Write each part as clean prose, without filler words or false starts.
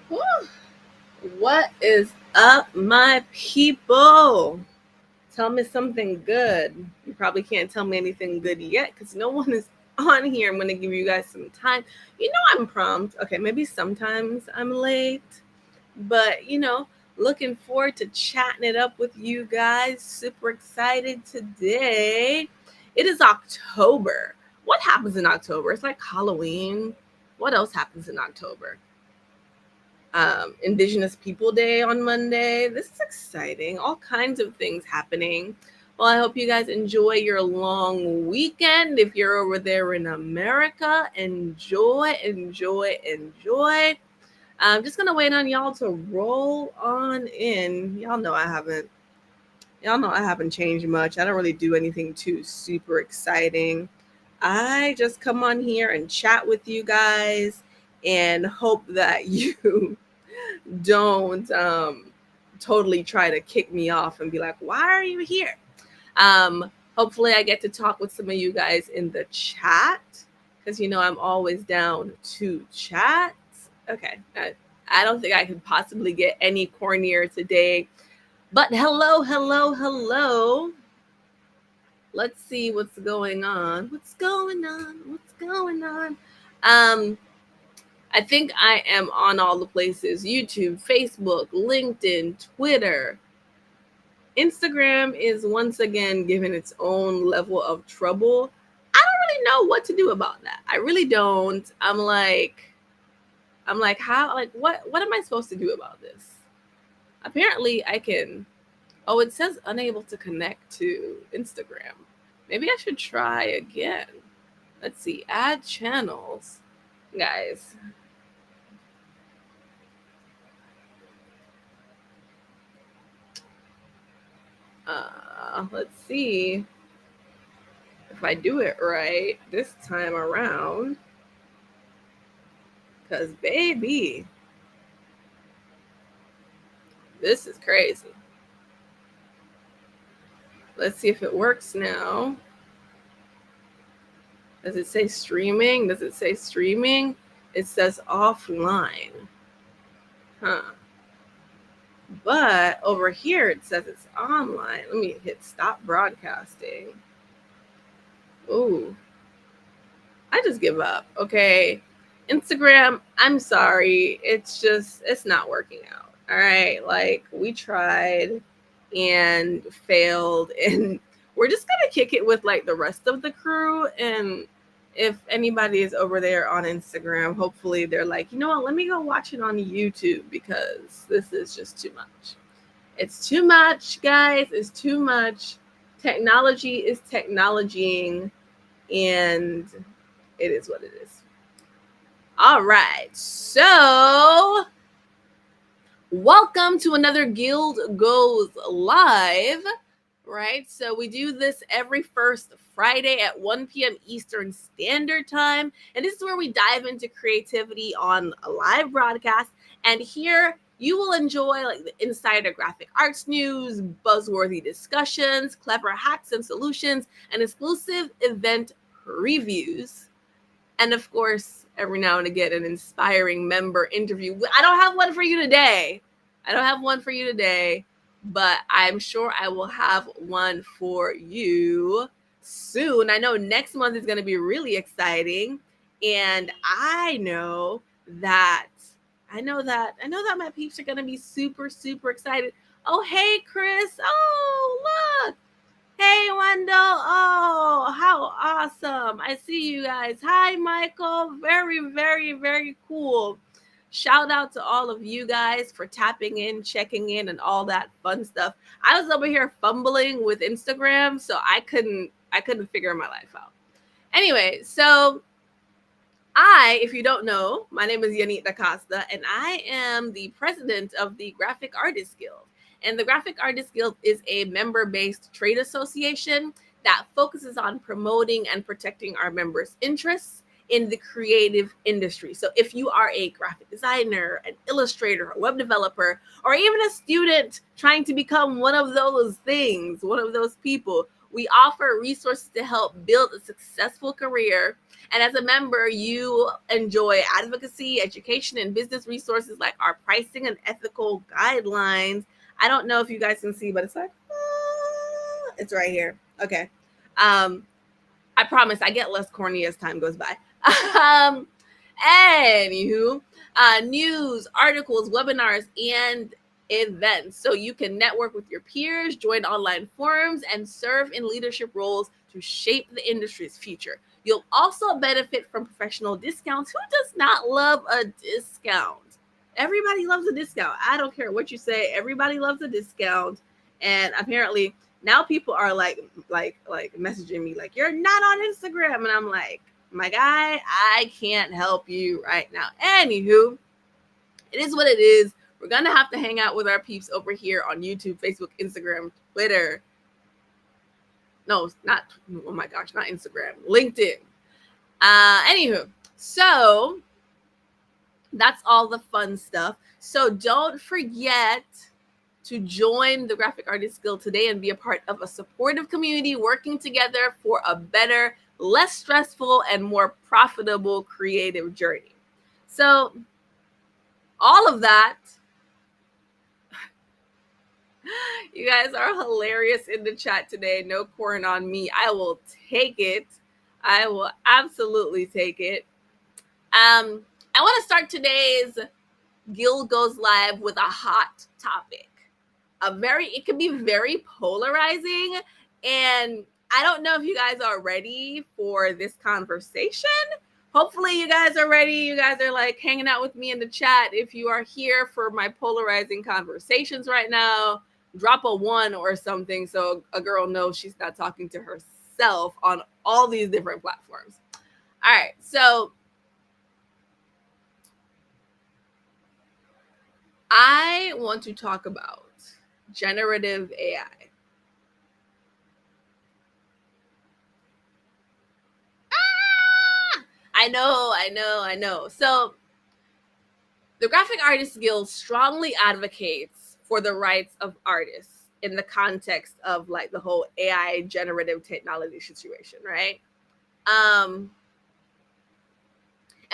Whew. What is up, my people? Tell me something good. You probably can't tell me anything good yet because no one is on here. I'm going to give you guys some time. You know, I'm prompt. Okay, maybe sometimes I'm late, but looking forward to chatting it up with you guys. Super excited today. It is October. What happens in October? It's like Halloween. What else happens in October? Indigenous People Day on Monday. This is exciting. All kinds of things happening. Well, I hope you guys enjoy your long weekend. If you're over there in America, enjoy, enjoy, enjoy. I'm just gonna wait on y'all to roll on in. Y'all know I haven't changed much. I don't really do anything too super exciting. I just come on here and chat with you guys and hope that you don't totally try to kick me off and be like, why are you here? Hopefully, I get to talk with some of you guys in the chat because I'm always down to chat. Okay, I don't think I could possibly get any cornier today. But hello, hello, hello. Let's see what's going on. What's going on? What's going on? I think I am on all the places: YouTube, Facebook, LinkedIn, Twitter. Instagram is once again given its own level of trouble. I don't really know what to do about that. I really don't. I'm like, how, like, what am I supposed to do about this? Apparently I can. Oh, it says unable to connect to Instagram. Maybe I should try again. Let's see, add channels. Guys, let's see if I do it right this time around. Because, baby, this is crazy. Let's see if it works now. Does it say streaming? Does it say streaming? It says offline. Huh. But over here it says it's online. Let me hit stop broadcasting. Ooh. I just give up. Okay. Instagram, I'm sorry. It's not working out. All right. Like, we tried and failed, and we're just gonna kick it with like the rest of the crew. And if anybody is over there on Instagram, hopefully they're like, you know what, let me go watch it on YouTube because this is just too much. It's too much, guys. It's too much. Technology is technologying, and it is what it is. All right. So, welcome to another Guild Goes Live. Right? So we do this every first Friday at 1 p.m. Eastern Standard Time. And this is where we dive into creativity on a live broadcast. And here you will enjoy like the insider graphic arts news, buzzworthy discussions, clever hacks and solutions, and exclusive event previews. And of course, every now and again, an inspiring member interview. I don't have one for you today. But I'm sure I will have one for you soon. I know next month is going to be really exciting, and I know that my peeps are going to be super super excited. Oh, hey Chris. Oh, look. Hey Wendell. Oh, how awesome. I see you guys. Hi Michael. Very very very cool. Shout out to all of you guys for tapping in, checking in, and all that fun stuff. I was over here fumbling with Instagram, so I couldn't figure my life out. Anyway, so if you don't know, my name is Yanit DaCosta, and I am the president of the Graphic Artists Guild. And the Graphic Artists Guild is a member-based trade association that focuses on promoting and protecting our members' interests in the creative industry. So if you are a graphic designer, an illustrator, a web developer, or even a student trying to become one of those things, one of those people, We offer resources to help build a successful career. And as a member, you enjoy advocacy, education, and business resources like our pricing and ethical guidelines. I don't know if you guys can see, but it's like, it's right here. Okay. I promise I get less corny as time goes by. Anywho, news, articles, webinars, and events. So you can network with your peers, join online forums, and serve in leadership roles to shape the industry's future. You'll also benefit from professional discounts. Who does not love a discount? Everybody loves a discount. I don't care what you say. Everybody loves a discount. And apparently now people are like messaging me like, you're not on Instagram. And I'm like, my guy, I can't help you right now. Anywho, it is what it is. We're going to have to hang out with our peeps over here on YouTube, Facebook, Instagram, Twitter. No, not, oh my gosh, not Instagram, LinkedIn. Anywho, so that's all the fun stuff. So don't forget to join the Graphic Artist Guild today and be a part of a supportive community working together for a better, less stressful, and more profitable creative journey. So all of that, you guys are hilarious in the chat today. No corn on me. I will take it. I will absolutely take it. I want to start today's Guild Goes Live with a hot topic. It can be very polarizing, and I don't know if you guys are ready for this conversation. Hopefully you guys are ready. You guys are like hanging out with me in the chat. If you are here for my polarizing conversations right now, drop a 1 or something so a girl knows she's not talking to herself on all these different platforms. All right, so I want to talk about generative AI. I know. So the Graphic Artists Guild strongly advocates for the rights of artists in the context of like the whole AI generative technology situation, right? And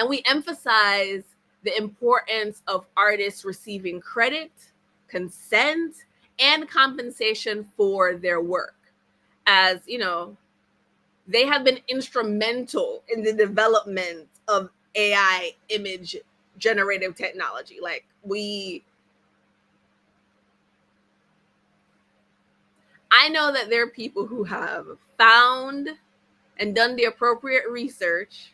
we emphasize the importance of artists receiving credit, consent, and compensation for their work. As you know, they have been instrumental in the development of AI image generative technology. Like I know that there are people who have found and done the appropriate research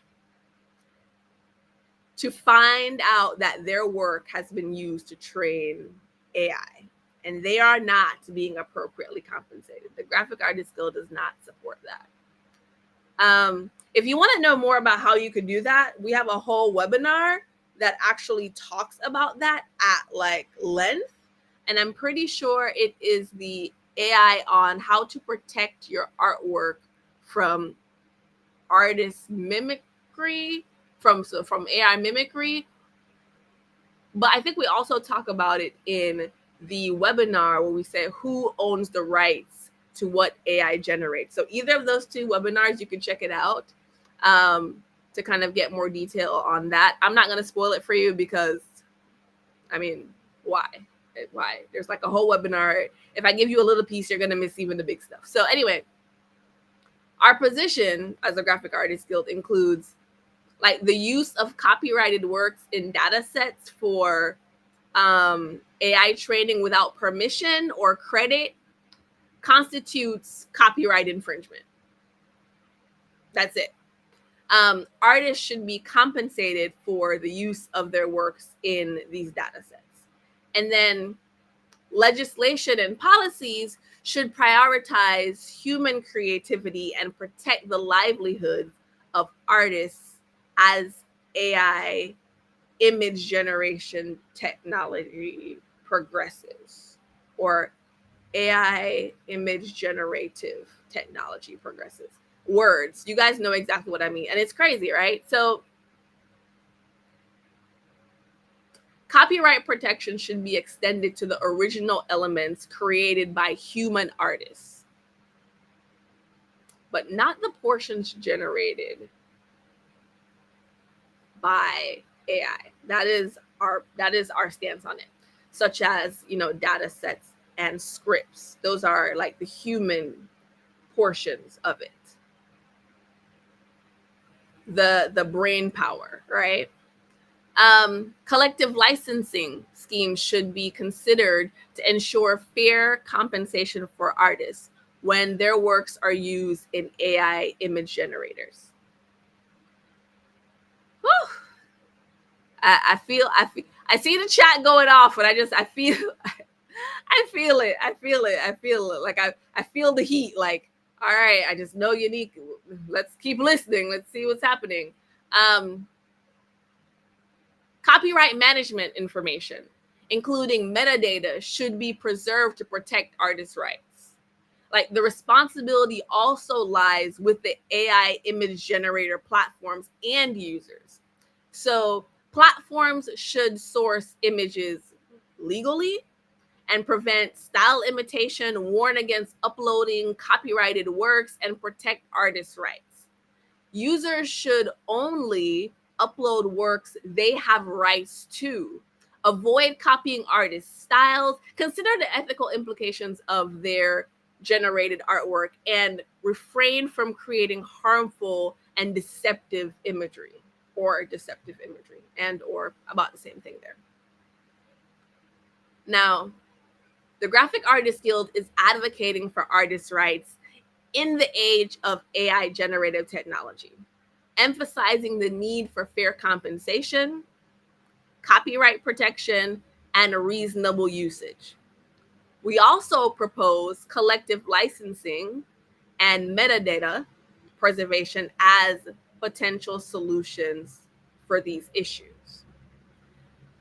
to find out that their work has been used to train AI, and they are not being appropriately compensated. The Graphic Artists Guild does not support that. If you want to know more about how you could do that, we have a whole webinar that actually talks about that at like length. And I'm pretty sure it is the AI on how to protect your artwork from artist mimicry, from AI mimicry. But I think we also talk about it in the webinar where we say who owns the rights to what AI generates. So either of those two webinars, you can check it out to kind of get more detail on that. I'm not going to spoil it for you because, I mean, why? There's like a whole webinar. If I give you a little piece, you're going to miss even the big stuff. So anyway, our position as a Graphic Artists Guild includes like the use of copyrighted works in data sets for AI training without permission or credit constitutes copyright infringement. That's it. Artists should be compensated for the use of their works in these data sets. And then legislation and policies should prioritize human creativity and protect the livelihood of artists as AI image generation technology progresses, or AI image generative technology progresses. Words, you guys know exactly what I mean. And it's crazy, right? So copyright protection should be extended to the original elements created by human artists. but not the portions generated by AI. That is our stance on it, such as, data sets and scripts. Those are like the human portions of it. The brain power, right? Collective licensing schemes should be considered to ensure fair compensation for artists when their works are used in AI image generators. Whew. I see the chat going off, but I feel I feel it. Like I feel the heat. Like, all right, I just know Unique. Let's keep listening. Let's see what's happening. Copyright management information, including metadata, should be preserved to protect artists' rights. Like, the responsibility also lies with the AI image generator platforms and users. So platforms should source images legally and prevent style imitation, warn against uploading copyrighted works, and protect artists' rights. Users should only upload works they have rights to. Avoid copying artists' styles. Consider the ethical implications of their generated artwork and refrain from creating harmful and deceptive imagery, and or about the same thing there. Now, the Graphic Artists Guild is advocating for artists' rights in the age of AI generative technology, emphasizing the need for fair compensation, copyright protection, and reasonable usage. We also propose collective licensing and metadata preservation as potential solutions for these issues.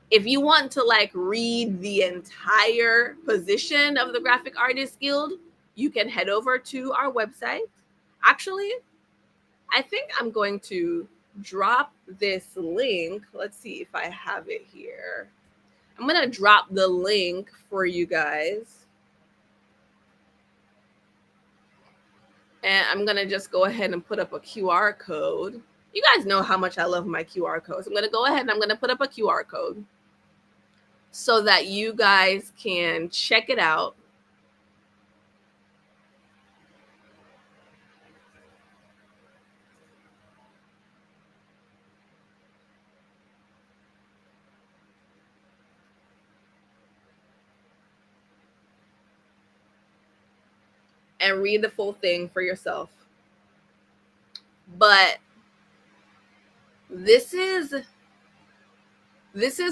If you want to read the entire position of the Graphic Artists Guild, you can head over to our website. Actually, I think I'm going to drop this link. Let's see if I have it here. I'm going to drop the link for you guys. And I'm going to just go ahead and put up a QR code. You guys know how much I love my QR codes. I'm going to go ahead and I'm going to put up a QR code so that you guys can check it out. And read the full thing for yourself. But this is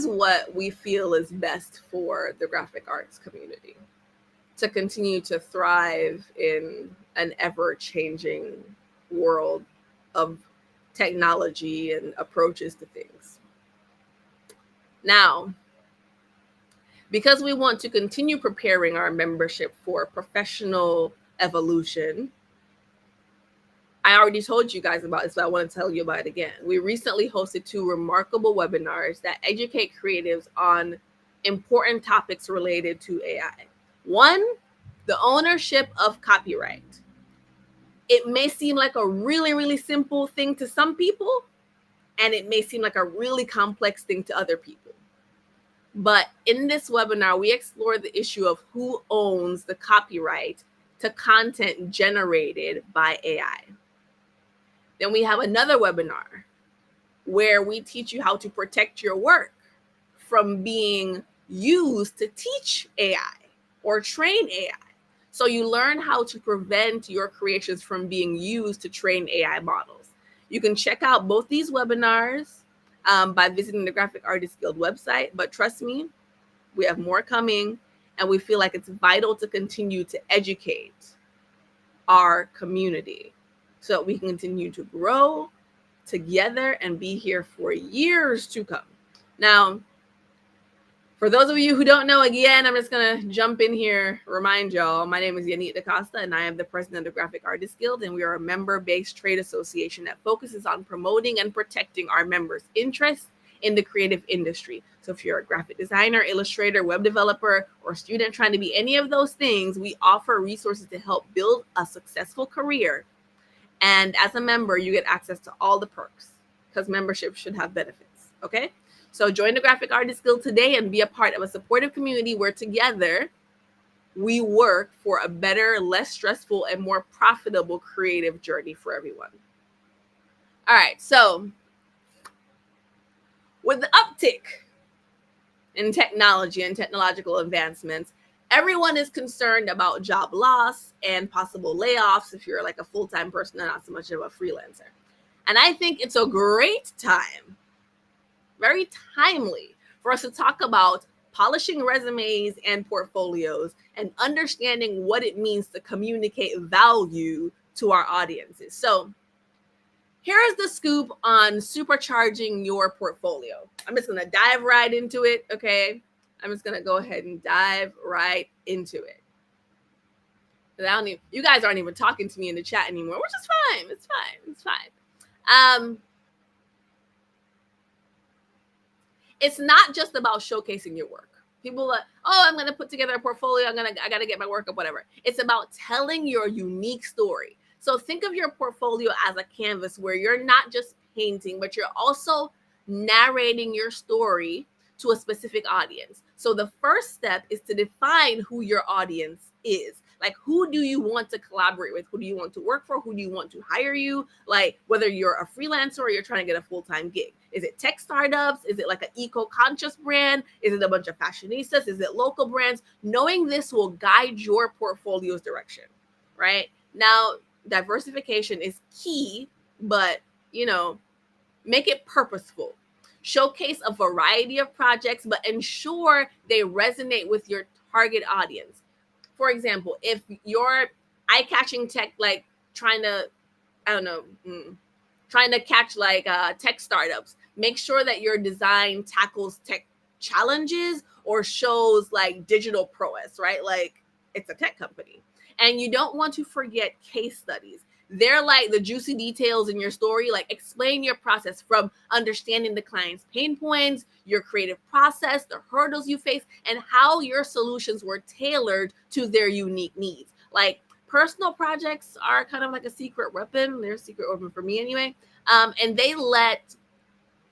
what we feel is best for the graphic arts community to continue to thrive in an ever-changing world of technology and approaches to things. Now, because we want to continue preparing our membership for professional evolution, I already told you guys about this, but I want to tell you about it again. We recently hosted 2 remarkable webinars that educate creatives on important topics related to AI. One, the ownership of copyright. It may seem like a really, really simple thing to some people, and it may seem like a really complex thing to other people. But in this webinar, we explore the issue of who owns the copyright to content generated by AI. Then we have another webinar where we teach you how to protect your work from being used to teach AI or train AI. So you learn how to prevent your creations from being used to train AI models. You can check out both these webinars by visiting the Graphic Artists Guild website. But trust me, we have more coming, and we feel like it's vital to continue to educate our community so that we can continue to grow together and be here for years to come. Now, for those of you who don't know, again, I'm just going to jump in here, remind y'all, my name is Yanit DaCosta, and I am the president of the Graphic Artists Guild, and we are a member-based trade association that focuses on promoting and protecting our members' interests in the creative industry. So if you're a graphic designer, illustrator, web developer, or student trying to be any of those things, we offer resources to help build a successful career And as a member, you get access to all the perks because membership should have benefits. Okay. So join the Graphic Artist Guild today and be a part of a supportive community where together we work for a better, less stressful, and more profitable creative journey for everyone. All right. So with the uptick in technology and technological advancements, everyone is concerned about job loss and possible layoffs if you're like a full-time person and not so much of a freelancer. And I think it's a great time, very timely, for us to talk about polishing resumes and portfolios and understanding what it means to communicate value to our audiences. So here's the scoop on supercharging your portfolio. I'm just going to dive right into it, okay? I'm just going to go ahead and dive right into it. You guys aren't even talking to me in the chat anymore, which is fine. It's fine. It's fine. It's not just about showcasing your work. People are like, oh, I'm going to put together a portfolio. I got to get my work up, whatever. It's about telling your unique story. So think of your portfolio as a canvas where you're not just painting, but you're also narrating your story to a specific audience. So the first step is to define who your audience is. Like, who do you want to collaborate with? Who do you want to work for? Who do you want to hire you? Like, whether you're a freelancer or you're trying to get a full-time gig. Is it tech startups? Is it like an eco-conscious brand? Is it a bunch of fashionistas? Is it local brands? Knowing this will guide your portfolio's direction, right? Now, diversification is key, but, make it purposeful. Showcase a variety of projects, but ensure they resonate with your target audience. For example, if you're eye-catching tech, like trying to catch like tech startups, make sure that your design tackles tech challenges or shows like digital prowess, right? Like it's a tech company. And you don't want to forget case studies. They're like the juicy details in your story. Like, explain your process from understanding the client's pain points, your creative process, the hurdles you face, and how your solutions were tailored to their unique needs. Like, personal projects are kind of like a secret weapon. They're a secret weapon for me anyway. And they kind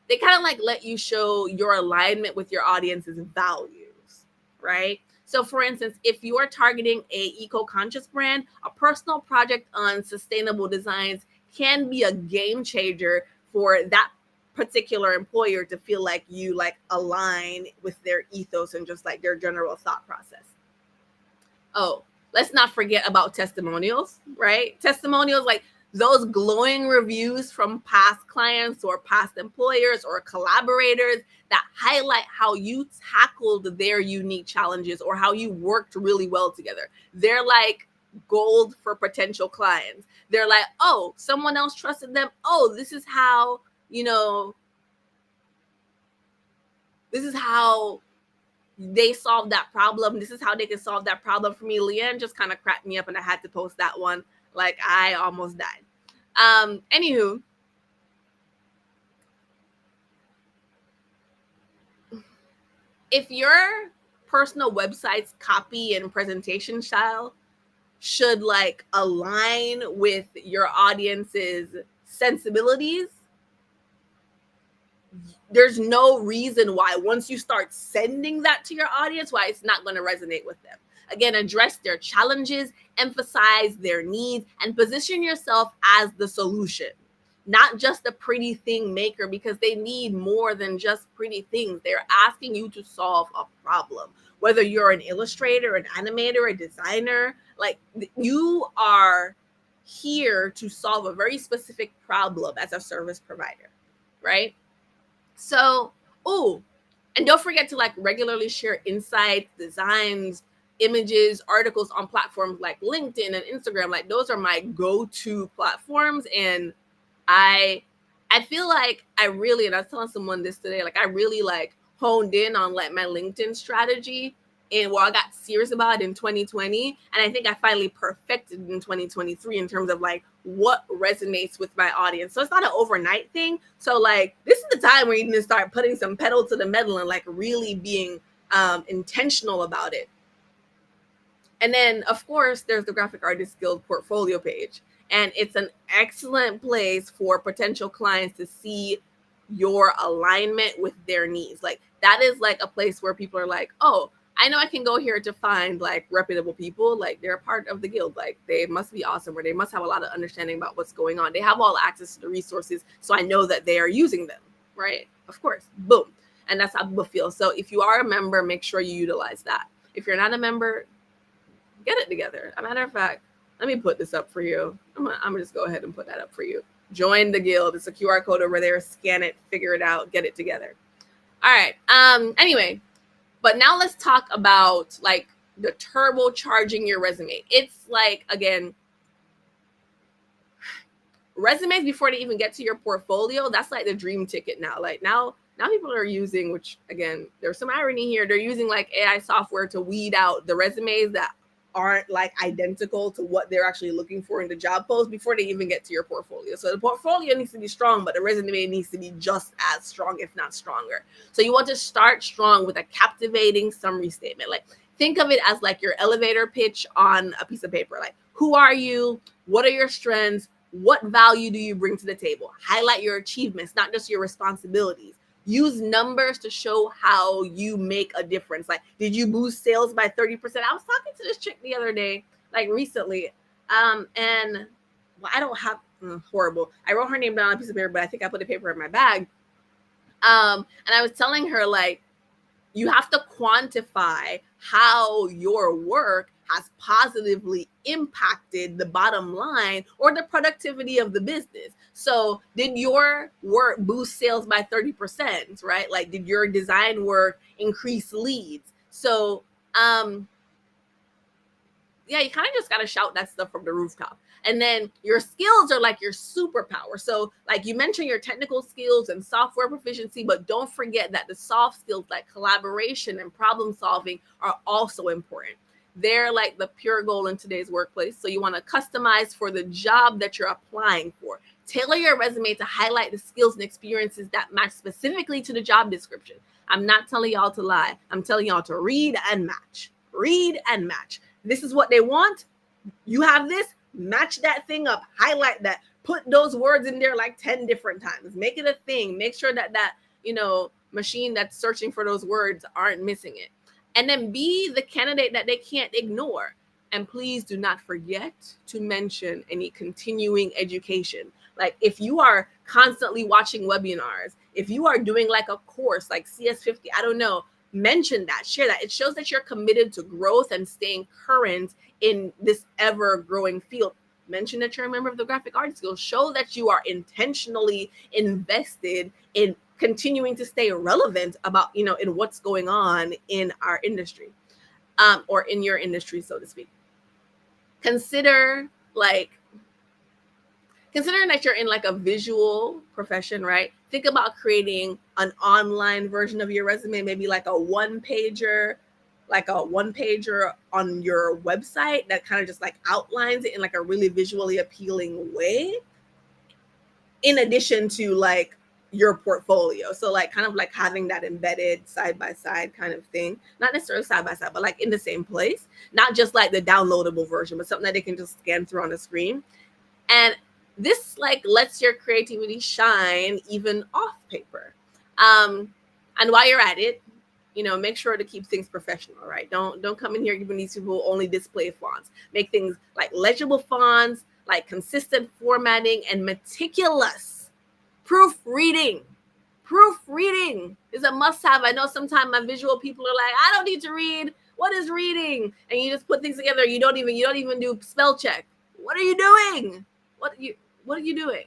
of like let you show your alignment with your audience's values, right? So for instance, if you are targeting a eco-conscious brand, a personal project on sustainable designs can be a game changer for that particular employer to feel like you like align with their ethos and just like their general thought process. Oh, let's not forget about testimonials, right? Testimonials, like those glowing reviews from past clients or past employers or collaborators that highlight how you tackled their unique challenges or how you worked really well together. They're like gold for potential clients. They're like, oh, someone else trusted them. Oh, this is how they solved that problem. This is how they can solve that problem for me. Leanne just kind of cracked me up and I had to post that one. Like, I almost died. Anywho, if your personal website's copy and presentation style should like align with your audience's sensibilities, there's no reason why once you start sending that to your audience, why it's not going to resonate with them. Again, address their challenges, emphasize their needs, and position yourself as the solution, not just a pretty thing maker, because they need more than just pretty things. They're asking you to solve a problem. Whether you're an illustrator, an animator, a designer, like you are here to solve a very specific problem as a service provider, right? So, and don't forget to like regularly share insights, designs, images, articles on platforms like LinkedIn and Instagram. Like those are my go-to platforms. And I feel like and I was telling someone this today, like I really like honed in on like my LinkedIn strategy and I got serious about it in 2020. And I think I finally perfected in 2023 in terms of like what resonates with my audience. So it's not an overnight thing. So like this is the time where you need to start putting some pedal to the metal and like really being intentional about it. And then of course there's the Graphic Artist Guild portfolio page. And it's an excellent place for potential clients to see your alignment with their needs. Like that is like a place where people are like, oh, I know I can go here to find like reputable people. Like they're a part of the guild. Like they must be awesome, or they must have a lot of understanding about what's going on. They have all access to the resources. So I know that they are using them, right? Of course, boom. And that's how people feel. So if you are a member, make sure you utilize that. If you're not a member, get it together. As a matter of fact, let me put this up for you. I'm gonna just go ahead and put that up for you. Join the guild. It's a QR code over there. Scan it, figure it out, get it together. All right. Anyway, but now let's talk about like the turbocharging your resume. It's like, again, resumes before they even get to your portfolio, that's like the dream ticket now. Like now people are using, which again, there's some irony here. They're using like AI software to weed out the resumes that aren't like identical to what they're actually looking for in the job post before they even get to your portfolio. So the portfolio needs to be strong, but the resume needs to be just as strong, if not stronger. So you want to start strong with a captivating summary statement. Like think of it as like your elevator pitch on a piece of paper. Like, who are you? What are your strengths? What value do you bring to the table? Highlight your achievements, not just your responsibilities. Use numbers to show how you make a difference. Like, did you boost sales by 30%? I was talking to this chick the other day, like recently, and well, I don't have horrible. I wrote her name down on a piece of paper, but I think I put the paper in my bag. And I was telling her, like, you have to quantify how your work has positively impacted the bottom line or the productivity of the business. So did your work boost sales by 30%, right? Like, did your design work increase leads? So, yeah, you kind of just got to shout that stuff from the rooftop. And then your skills are like your superpower. So like you mentioned your technical skills and software proficiency, but don't forget that the soft skills like collaboration and problem solving are also important. They're like the pure goal in today's workplace. So you want to customize for the job that you're applying for. Tailor your resume to highlight the skills and experiences that match specifically to the job description. I'm not telling y'all to lie. I'm telling y'all to read and match. Read and match. This is what they want. You have this, match that thing up, highlight that, put those words in there like 10 different times, make it a thing, make sure that machine that's searching for those words aren't missing it. And then be the candidate that they can't ignore. And please do not forget to mention any continuing education. Like if you are constantly watching webinars, if you are doing like a course like CS50, I don't know, mention that, share that. It shows that you're committed to growth and staying current in this ever growing field. Mention that you're a member of the Graphic Arts Guild. Show that you are intentionally invested in continuing to stay relevant about, in what's going on in our industry, or in your industry, so to speak. Considering that you're in like a visual profession, right? Think about creating an online version of your resume, maybe like a one-pager on your website that kind of just like outlines it in like a really visually appealing way, in addition to like your portfolio. So like kind of like having that embedded side by side kind of thing, not necessarily side by side, but like in the same place, not just like the downloadable version, but something that they can just scan through on the screen. And this like lets your creativity shine even off paper. And while you're at it, make sure to keep things professional, right? Don't come in here giving these people only display fonts. Make things like legible fonts, like consistent formatting, and meticulous proofreading. Proofreading is a must-have. I know sometimes my visual people are like, I don't need to read. What is reading? And you just put things together. You don't even do spell check. What are you doing? What are you doing?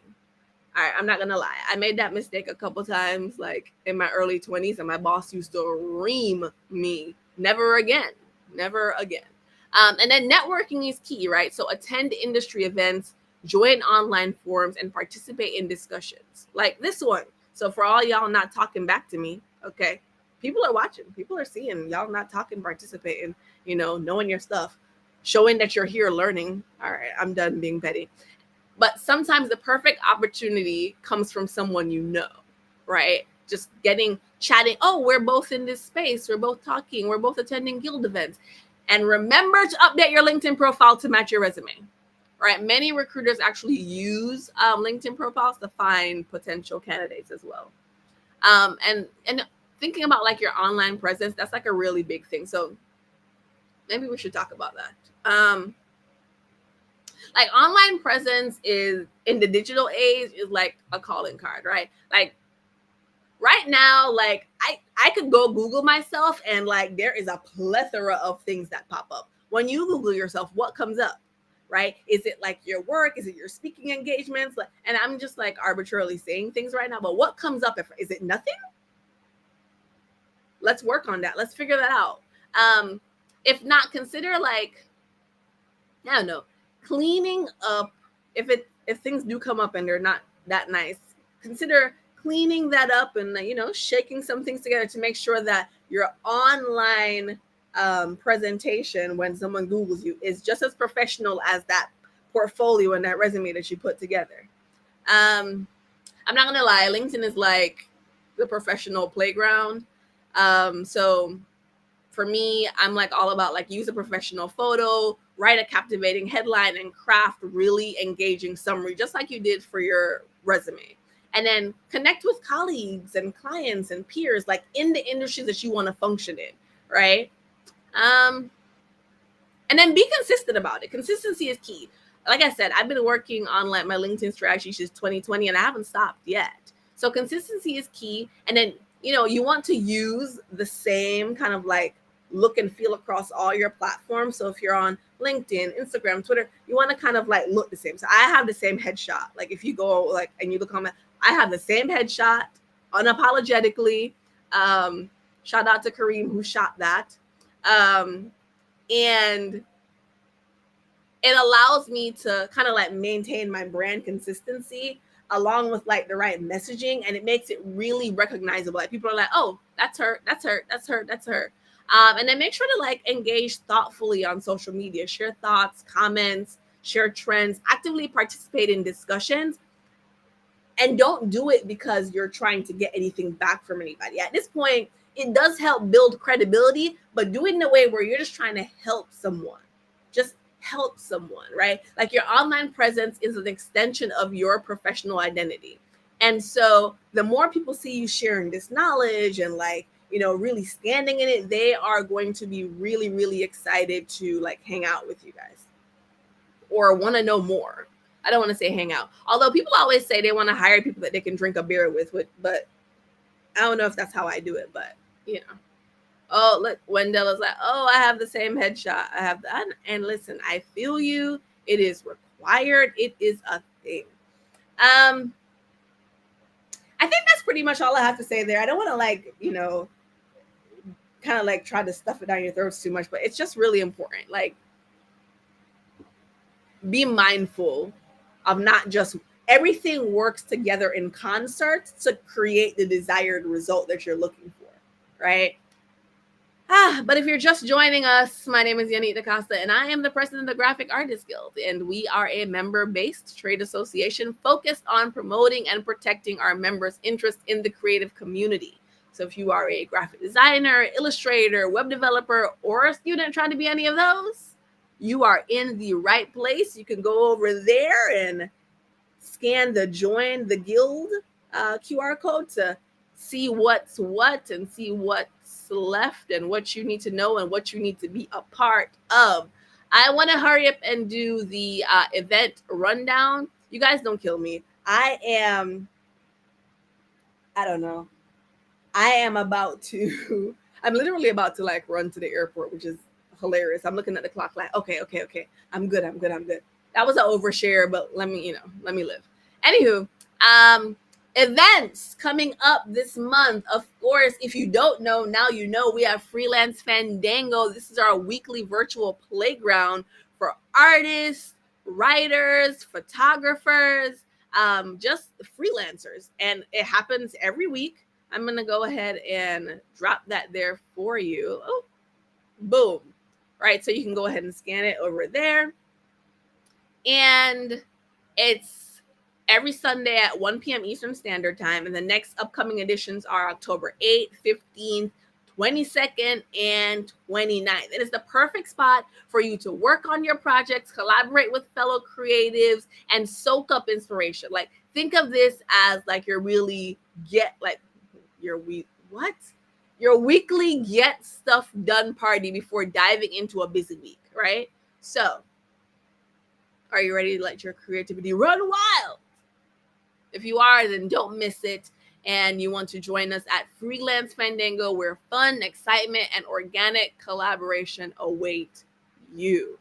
All right, I'm not gonna lie. I made that mistake a couple times, like in my early 20s, and my boss used to ream me. Never again. Never again. And then networking is key, right? So attend industry events, join online forums, and participate in discussions like this one. So for all y'all not talking back to me, okay, people are watching. People are seeing y'all not talking, participating, knowing your stuff, showing that you're here learning. All right, I'm done being petty. But sometimes the perfect opportunity comes from someone right? Just chatting. Oh, we're both in this space. We're both talking. We're both attending guild events. And remember to update your LinkedIn profile to match your resume, right? Many recruiters actually use LinkedIn profiles to find potential candidates as well. And thinking about like your online presence, that's like a really big thing. So maybe we should talk about that. Like online presence is in the digital age is like a calling card, right? Like right now, like I could go Google myself and like there is a plethora of things that pop up. When you Google yourself, what comes up? Right? Is it like your work? Is it your speaking engagements? Like, and I'm just like arbitrarily saying things right now, but what comes up? Is it nothing? Let's work on that. Let's figure that out. If not, consider like, I don't know, cleaning up. If things do come up and they're not that nice, consider cleaning that up and shaking some things together to make sure that your online presentation when someone Googles you is just as professional as that portfolio and that resume that you put together. I'm not gonna lie, LinkedIn is like the professional playground. So for me, I'm like all about like use a professional photo, write a captivating headline, and craft really engaging summary, just like you did for your resume. And then connect with colleagues and clients and peers, like in the industry that you want to function in, right? And then be consistent about it. Consistency is key. Like I said, I've been working on like my LinkedIn strategy since 2020, and I haven't stopped yet. So consistency is key. And then you want to use the same kind of like look and feel across all your platforms. So if you're on LinkedIn, Instagram, Twitter, you want to kind of like look the same. So I have the same headshot. Like if you go like and you look on I have the same headshot unapologetically. Shout out to Kareem who shot that. And it allows me to kind of like maintain my brand consistency along with like the right messaging, and it makes it really recognizable. Like people are like, oh, that's her, that's her, that's her, that's her. And then make sure to like engage thoughtfully on social media, share thoughts, comments, share trends, actively participate in discussions, and don't do it because you're trying to get anything back from anybody. At this point, it does help build credibility, but do it in a way where you're just trying to help someone. Just help someone, right? Like your online presence is an extension of your professional identity. And so the more people see you sharing this knowledge and like, really standing in it, they are going to be really, really excited to like hang out with you guys or want to know more. I don't want to say hang out. Although people always say they want to hire people that they can drink a beer with, but I don't know if that's how I do it, but Oh, look, Wendell is like, oh, I have the same headshot. I have that. And listen, I feel you. It is required. It is a thing. I think that's pretty much all I have to say there. I don't want to like, kind of like try to stuff it down your throats too much, but it's just really important. Like, be mindful of not just everything works together in concert to create the desired result that you're looking for, right? But if you're just joining us, my name is Yanit DaCosta, and I am the president of the Graphic Artists Guild, and we are a member-based trade association focused on promoting and protecting our members' interests in the creative community. So if you are a graphic designer, illustrator, web developer, or a student trying to be any of those, you are in the right place. You can go over there and scan the Join the Guild QR code to see what's what and see what's left and what you need to know and what you need to be a part of. I want to hurry up and do the event rundown. You guys don't kill me. I am literally about to like run to the airport, which is hilarious. I'm looking at the clock like, okay. I'm good. That was an overshare, but let me live. Anywho, events coming up this month. Of course, if you don't know, now you know, we have Freelance Fandango. This is our weekly virtual playground for artists, writers, photographers, just freelancers. And it happens every week. I'm going to go ahead and drop that there for you. Oh, boom. Right. So you can go ahead and scan it over there. And it's every Sunday at 1 p.m. Eastern Standard Time. And the next upcoming editions are October 8th, 15th, 22nd and 29th. It is the perfect spot for you to work on your projects, collaborate with fellow creatives, and soak up inspiration. Like, think of this as like your really get like your week what? Your weekly get stuff done party before diving into a busy week, right? So, are you ready to let your creativity run wild? If you are, then don't miss it. And you want to join us at Freelance Fandango, where fun, excitement, and organic collaboration await you.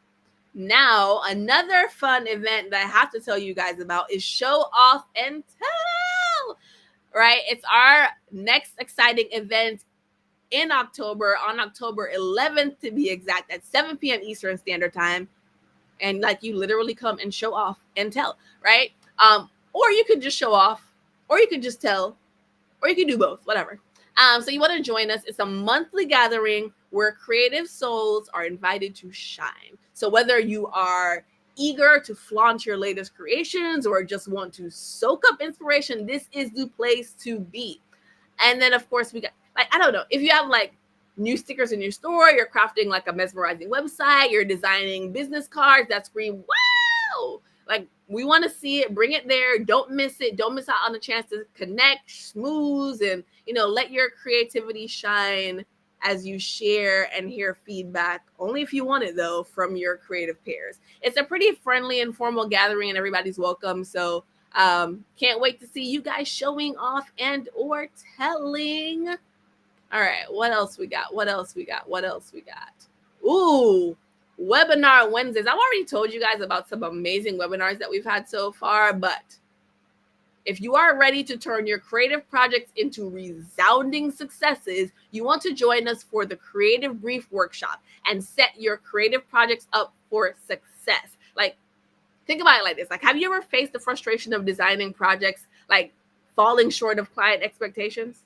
Now, another fun event that I have to tell you guys about is Show Off and Tell, right? It's our next exciting event in October, on October 11th to be exact, at 7 p.m. Eastern Standard Time. And like, you literally come and show off and tell, right? Or you could just show off, or you could just tell, or you can do both, whatever. So you want to join us. It's a monthly gathering where creative souls are invited to shine. So whether you are eager to flaunt your latest creations or just want to soak up inspiration, this is the place to be. And then, of course, we got, like, I don't know, if you have like new stickers in your store, you're crafting like a mesmerizing website, you're designing business cards that scream, wow! Like, we want to see it, bring it there. Don't miss it. Don't miss out on the chance to connect, smooth, and, let your creativity shine as you share and hear feedback, only if you want it, though, from your creative peers. It's a pretty friendly, informal gathering, and everybody's welcome. So can't wait to see you guys showing off and or telling. All right, what else we got? Ooh, Webinar Wednesdays. I've already told you guys about some amazing webinars that we've had so far, but if you are ready to turn your creative projects into resounding successes, you want to join us for the Creative Brief Workshop and set your creative projects up for success. Like, think about it like this. Like, have you ever faced the frustration of designing projects like falling short of client expectations?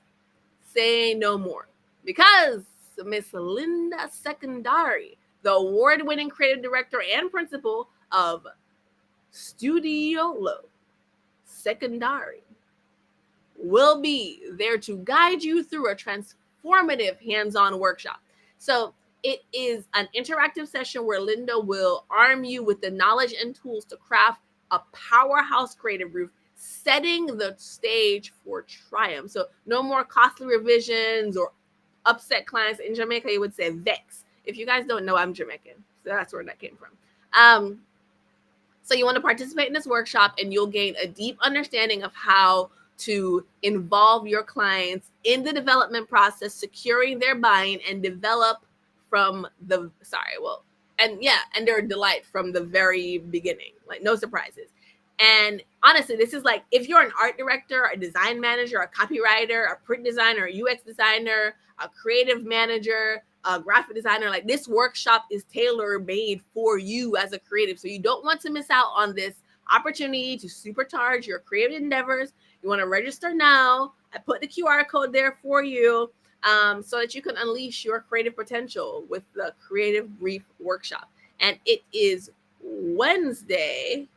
Say no more, because Miss Linda Secondari, the award-winning creative director and principal of Studiolo Secondari, will be there to guide you through a transformative hands-on workshop. So it is an interactive session where Linda will arm you with the knowledge and tools to craft a powerhouse creative brief, setting the stage for triumph. So no more costly revisions or upset clients. In Jamaica, you would say vex. If you guys don't know, I'm Jamaican, so that's where that came from. So you want to participate in this workshop, and you'll gain a deep understanding of how to involve your clients in the development process, securing their buy-in, and develop from the and their delight from the very beginning. Like, no surprises. And honestly, this is like, if you're an art director, a design manager, a copywriter, a print designer, a UX designer, a creative manager, a graphic designer, like, this workshop is tailor-made for you as a creative. So you don't want to miss out on this opportunity to supercharge your creative endeavors. You want to register now. I put the QR code there for you, so that you can unleash your creative potential with the Creative Brief Workshop. And it is Wednesday,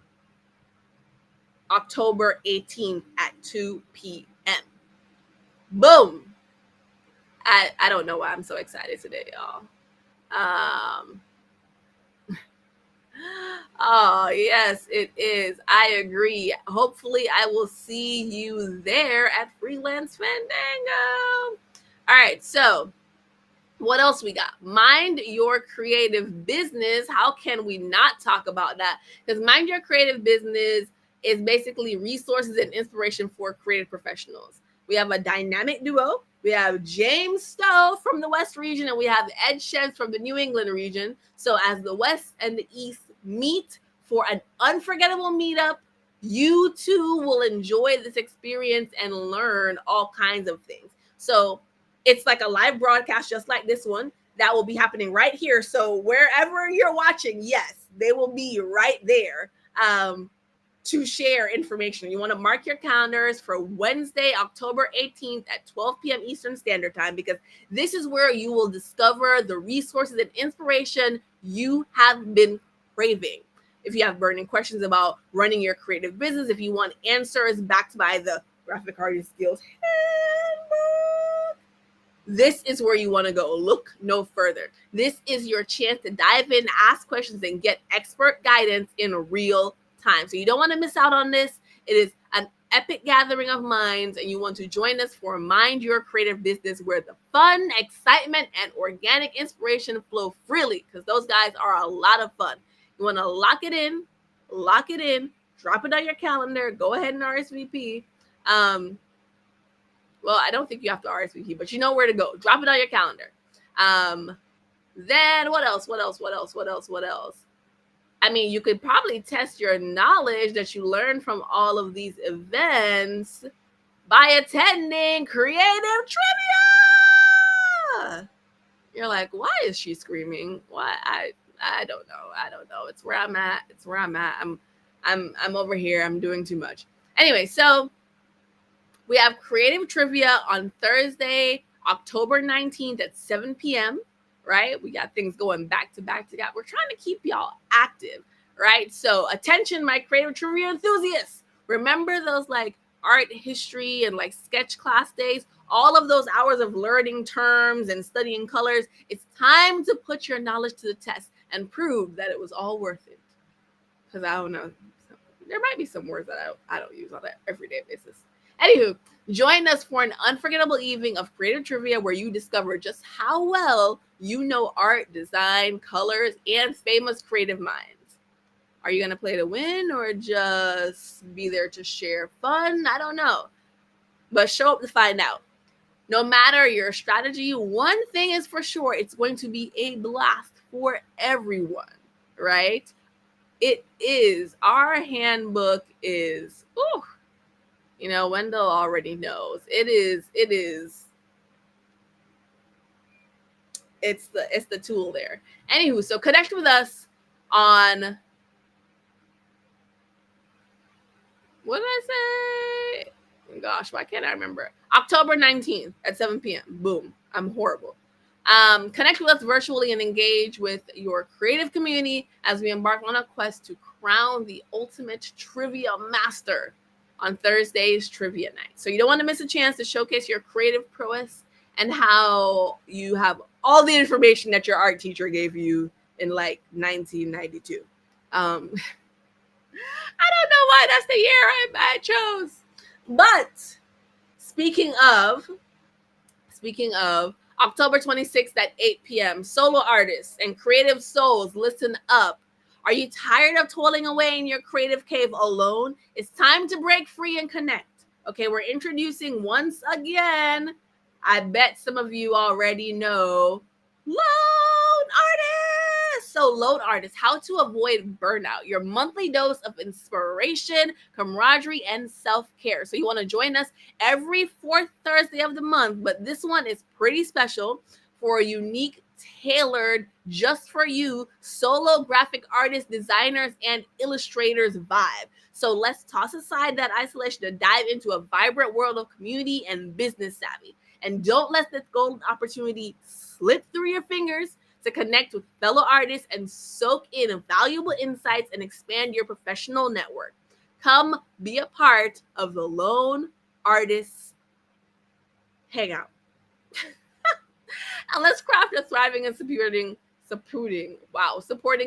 October 18th at 2 p.m. Boom. I don't know why I'm so excited today, y'all. Oh, yes, it is. I agree. Hopefully, I will see you there at Freelance Fandango. All right, so what else we got? Mind Your Creative Business. How can we not talk about that? Because Mind Your Creative Business is basically resources and inspiration for creative professionals. We have a dynamic duo. We have James Stowe from the West region, and we have Ed Sheds from the New England region. So as the West and the East meet for an unforgettable meetup, you too will enjoy this experience and learn all kinds of things. So it's like a live broadcast, just like this one, that will be happening right here. So wherever you're watching, yes, they will be right there to share information. You want to mark your calendars for Wednesday, October 18th at 12 p.m. Eastern Standard Time, because this is where you will discover the resources and inspiration you have been craving. If you have burning questions about running your creative business, if you want answers backed by the Graphic Artist Skills Handbook, this is where you want to go. Look no further. This is your chance to dive in, ask questions, and get expert guidance in real time. So you don't want to miss out on this. It is an epic gathering of minds, and you want to join us for Mind Your Creative Business, where the fun, excitement, and organic inspiration flow freely, because those guys are a lot of fun. You want to lock it in, drop it on your calendar, go ahead and RSVP. Well, I don't think you have to RSVP, but you know where to go. Drop it on your calendar. Then what else? I mean, you could probably test your knowledge that you learned from all of these events by attending Creative Trivia. You're like, why is she screaming? Why? I don't know. It's where I'm at. I'm over here. I'm doing too much. Anyway, so we have Creative Trivia on Thursday, October 19th at 7 p.m., right? We got things going back to back. We're trying to keep y'all active, right? So attention, my Creative Trivia enthusiasts. Remember those like art history and like sketch class days? All of those hours of learning terms and studying colors. It's time to put your knowledge to the test and prove that it was all worth it. Because I don't know. There might be some words that I don't use on an everyday basis. Anywho, join us for an unforgettable evening of Creative Trivia where you discover just how well you know art, design, colors, and famous creative minds. Are you going to play to win or just be there to share fun? I don't know. But show up to find out. No matter your strategy, one thing is for sure, it's going to be a blast for everyone, right? It is. Our handbook is, Wendell already knows. It's the tool there. Anywho, so connect with us on, what did I say? Gosh, why can't I remember? October 19th at 7 p.m. Boom. I'm horrible. Connect with us virtually and engage with your creative community as we embark on a quest to crown the ultimate trivia master on Thursday's trivia night. So you don't want to miss a chance to showcase your creative prowess and how you have all the information that your art teacher gave you in like 1992. I don't know why that's the year I chose. But speaking of October 26th at 8 p.m., solo artists and creative souls, listen up. Are you tired of toiling away in your creative cave alone? It's time to break free and connect. Okay, we're introducing once again, I bet some of you already know, Lone Artists. So Lone Artists, how to avoid burnout, your monthly dose of inspiration, camaraderie, and self-care. So you want to join us every fourth Thursday of the month, but this one is pretty special for a unique, tailored, just for you, solo graphic artists, designers, and illustrators vibe. So let's toss aside that isolation to dive into a vibrant world of community and business savvy. And don't let this golden opportunity slip through your fingers to connect with fellow artists and soak in valuable insights and expand your professional network. Come be a part of the Lone Artists Hangout. And let's craft a thriving and supporting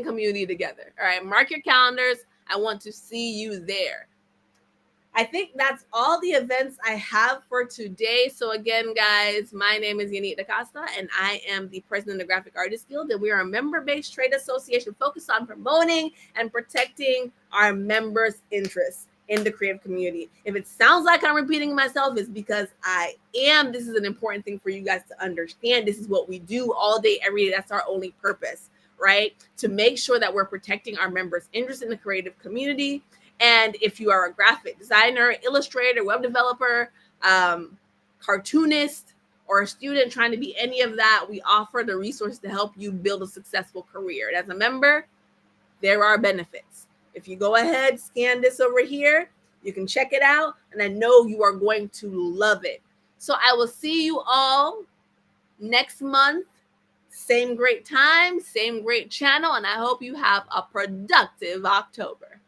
community together. All right, mark your calendars. I want to see you there. I think that's all the events I have for today. So again, guys, my name is Yanit DaCosta, and I am the president of the Graphic Artists Guild, and we are a member-based trade association focused on promoting and protecting our members' interests in the creative community. If it sounds like I'm repeating myself, it's because I am. This is an important thing for you guys to understand. This is what we do all day, every day. That's our only purpose, right? To make sure that we're protecting our members' interests in the creative community. And if you are a graphic designer, illustrator, web developer, cartoonist, or a student trying to be any of that, we offer the resources to help you build a successful career. And as a member, there are benefits. If you go ahead, scan this over here, you can check it out, and I know you are going to love it. So I will see you all next month. Same great time, same great channel, and I hope you have a productive October.